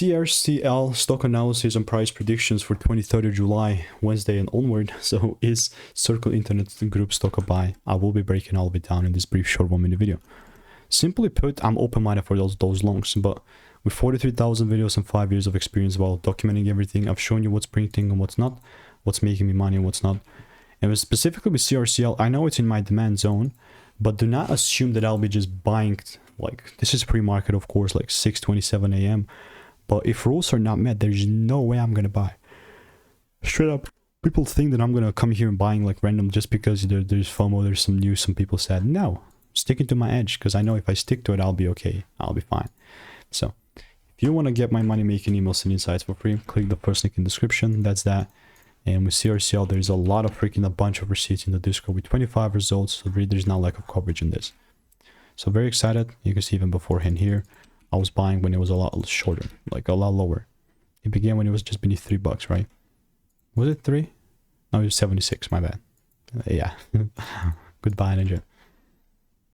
CRCL stock analysis and price predictions for 23rd of July, Wednesday and onward. So is Circle Internet Group stock a buy? I will be breaking all of it down in this brief short 1 minute video. Simply put, I'm open-minded for those longs, but with 43,000 videos and 5 years of experience while documenting everything, I've shown you what's printing and what's not, what's making me money and what's not. And specifically with CRCL, I know it's in my demand zone, but do not assume that I'll be just buying, like, this is pre-market, of course, like 6:27 a.m. But if rules are not met, there's no way I'm gonna buy. Straight up, people think that I'm gonna come here and buying like random just because there's FOMO, there's some news, some people said. No, sticking to my edge, because I know if I stick to it, I'll be okay. I'll be fine. So, if you want to get my money-making emails and insights for free, click the first link in the description. That's that. And with CRCL, there's a lot of freaking a bunch of receipts in the Discord with 25 results. So really, there's not lack of coverage in this. So very excited. You can see even beforehand here, I was buying when it was a lot shorter, like a lot lower. It began when it was just beneath $3, right? Was it 3? No, it was 76, my bad. Yeah. Goodbye, Ninja.